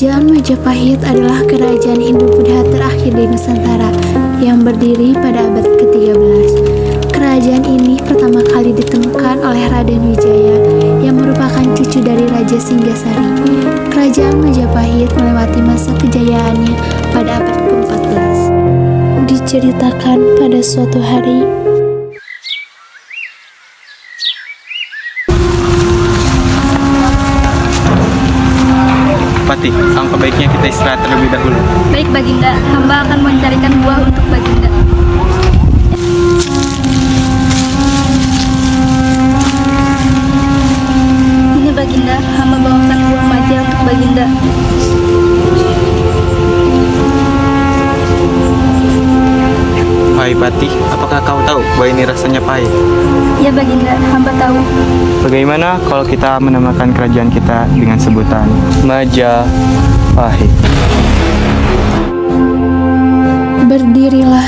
Kerajaan Majapahit adalah kerajaan Hindu-Buddha terakhir di Nusantara yang berdiri pada abad ke-13. Kerajaan ini pertama kali ditemukan oleh Raden Wijaya yang merupakan cucu dari Raja Singgasari. Kerajaan Majapahit melewati masa kejayaannya pada abad ke-14. Diceritakan pada suatu hari, Patih, angka baiknya kita istirahat terlebih dahulu. Baik Baginda, hamba akan mencarikan buah untuk Baginda. Ini Baginda, hamba bawakan buah maja untuk Baginda. Hai Patih, apakah kau tahu bahwa ini rasanya pahit? Ya Baginda, hamba tahu. Bagaimana kalau kita menamakan kerajaan kita dengan sebutan Majapahit? berdirilah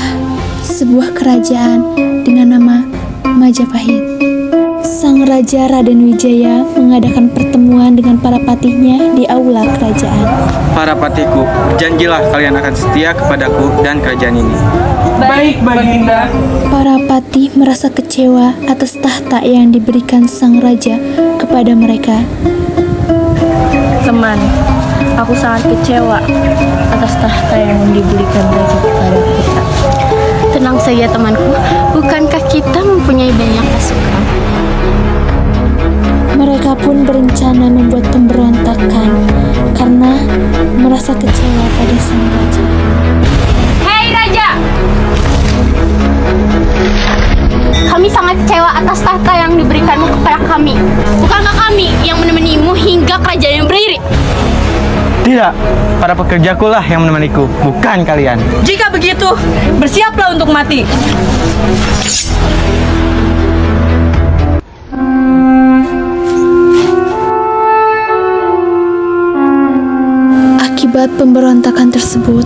sebuah kerajaan dengan nama Majapahit. Sang Raja Raden Wijaya mengadakan pertemuan dengan para patihnya di aula kerajaan. Para patihku, berjanjilah kalian akan setia kepadaku dan kerajaan ini. Baik, Baginda. Para patih merasa kecewa atas tahta yang diberikan sang raja kepada mereka. Teman, aku sangat kecewa atas tahta yang diberikan raja kepada kita. Tenang saja temanku, bukankah kita mempunyai banyak pasukan? Mereka pun berencana membuat pemberontakan karena merasa kecewa pada sang raja. Hei Raja! Kami sangat kecewa atas tahta yang diberikanmu kepada kami. Bukankah kami yang menemanimu hingga kerajaan yang berdiri? Tidak, para pekerjaku lah yang menemaniku, bukan kalian. Jika begitu, bersiaplah untuk mati. Akibat pemberontakan tersebut,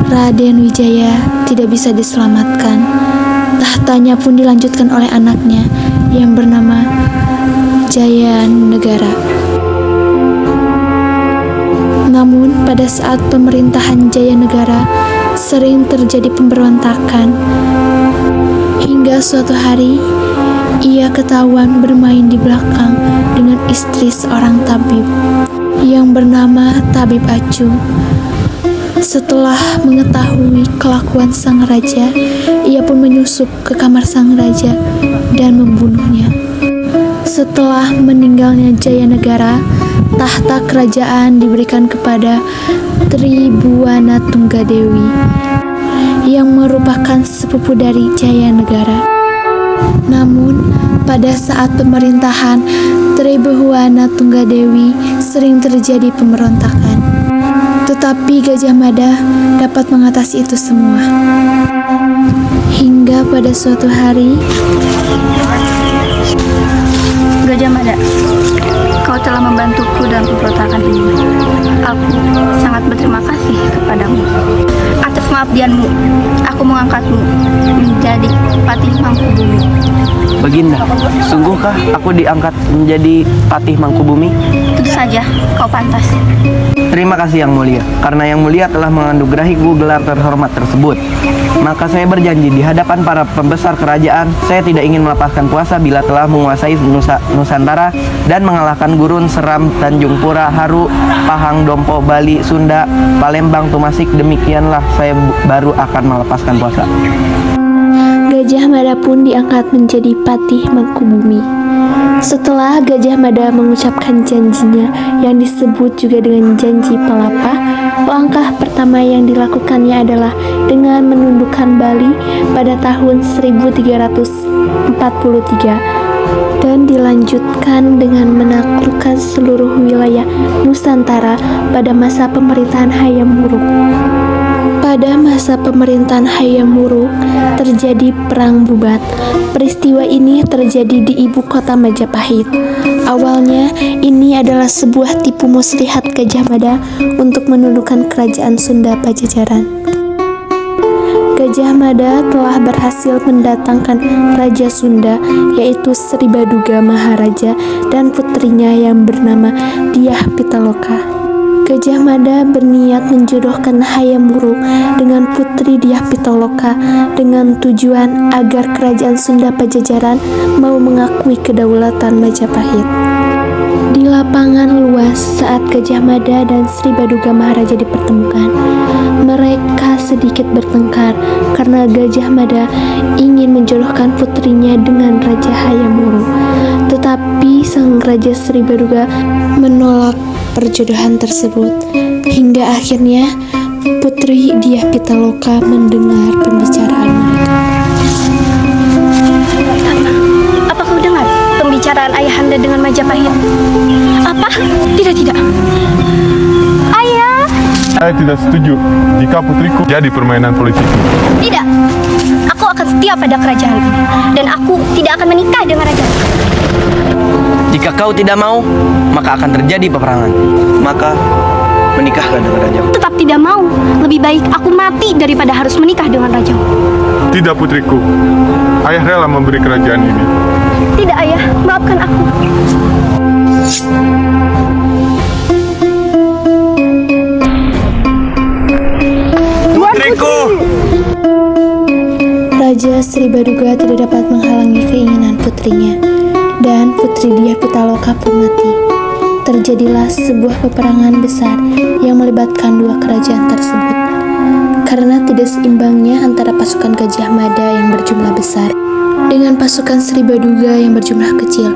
Raden Wijaya tidak bisa diselamatkan. Tahtanya pun dilanjutkan oleh anaknya yang bernama Jayanegara. Namun pada saat pemerintahan Jayanegara sering terjadi pemberontakan. Hingga suatu hari ia ketahuan bermain di belakang dengan istri seorang tabib yang bernama Tabib Acu. Setelah mengetahui kelakuan sang raja, ia pun menyusup ke kamar sang raja dan membunuhnya. Setelah meninggalnya Jayanegara, tahta kerajaan diberikan kepada Tribhuwana Tunggadewi yang merupakan sepupu dari Jayanegara. Namun, pada saat pemerintahan Tribhuwana Tunggadewi sering terjadi pemberontakan. Tetapi Gajah Mada dapat mengatasi itu semua. Hingga pada suatu hari, Gajah Mada, kau telah membantuku dalam pemberontakan ini. Aku sangat berterima kasih kepadamu. Atas pengabdianmu, aku mengangkatmu menjadi Patih Mangkubumi. Baginda, sungguhkah aku diangkat menjadi Patih Mangkubumi? Tentu saja, kau pantas. Terima kasih Yang Mulia, karena Yang Mulia telah menganugerahiku gelar terhormat tersebut. Maka saya berjanji di hadapan para pembesar kerajaan, saya tidak ingin melepaskan puasa bila telah menguasai Nusantara dan mengalahkan Gurun, Seram, Tanjung Pura, Haru, Pahang, Dompo, Bali, Sunda, Palembang, Tumasik. Demikianlah saya baru akan melepaskan puasa. Gajah Mada pun diangkat menjadi Patih Mangkubumi. Setelah Gajah Mada mengucapkan janjinya yang disebut juga dengan janji Palapa, langkah pertama yang dilakukannya adalah dengan menundukkan Bali pada tahun 1343 dan dilanjutkan dengan menaklukkan seluruh wilayah Nusantara pada masa pemerintahan Hayam Wuruk. Pada masa pemerintahan Hayam Wuruk terjadi Perang Bubat. Peristiwa ini terjadi di ibu kota Majapahit. Awalnya ini adalah sebuah tipu muslihat Gajah Mada untuk menundukkan kerajaan Sunda Pajajaran. Gajah Mada telah berhasil mendatangkan Raja Sunda, yaitu Sri Baduga Maharaja dan putrinya yang bernama Dyah Pitaloka. Gajah Mada berniat menjodohkan Hayam Wuruk dengan putri Dyah Pitaloka dengan tujuan agar kerajaan Sunda Pajajaran mau mengakui kedaulatan Majapahit. Di lapangan luas saat Gajah Mada dan Sri Baduga Maharaja dipertemukan, mereka sedikit bertengkar karena Gajah Mada ingin menjodohkan putrinya dengan Raja Hayam Wuruk. Tetapi sang Raja Sri Baduga menolak perjodohan tersebut. Hingga akhirnya putri Dyah Pitaloka mendengar pembicaraan mereka. Apa kau dengar pembicaraan ayahanda dengan Majapahit? Apa? Tidak. Ayah! Saya tidak setuju jika putriku jadi permainan polisi. Tidak. Aku akan setia pada kerajaan ini. Dan aku tidak akan menikah dengan raja. Jika kau tidak mau, maka akan terjadi peperangan. Maka menikahlah dengan raja. Tetap tidak mau. Lebih baik aku mati daripada harus menikah dengan raja. Tidak putriku, ayah rela memberi kerajaan ini. Tidak ayah, maafkan aku. Putriku! Raja Sri Baduga tidak dapat menghalangi keinginan putrinya, dan putri Dyah Pitaloka pun mati. Terjadilah sebuah peperangan besar yang melibatkan dua kerajaan tersebut. Karena tidak seimbangnya antara pasukan Gajah Mada yang berjumlah besar dengan pasukan Sri Baduga yang berjumlah kecil,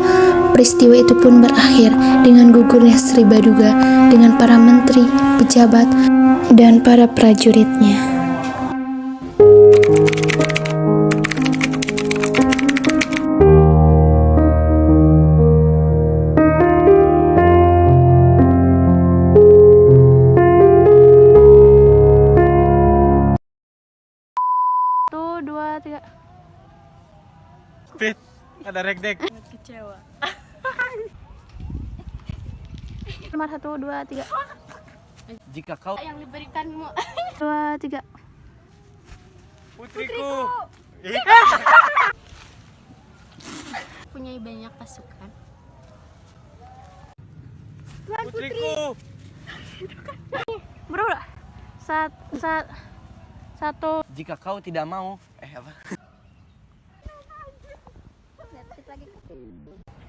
peristiwa itu pun berakhir dengan gugurnya Sri Baduga dengan para menteri, pejabat, dan para prajuritnya. Satu, dua, tiga. Fit, ada rekdek. Kecewa. Nomor satu, dua, tiga. Jika kau Yang diberikanmu. Dua, tiga. Putriku. Punya banyak pasukan. Putriku. Bro, satu. jika kau tidak mau, apa?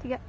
Tiga.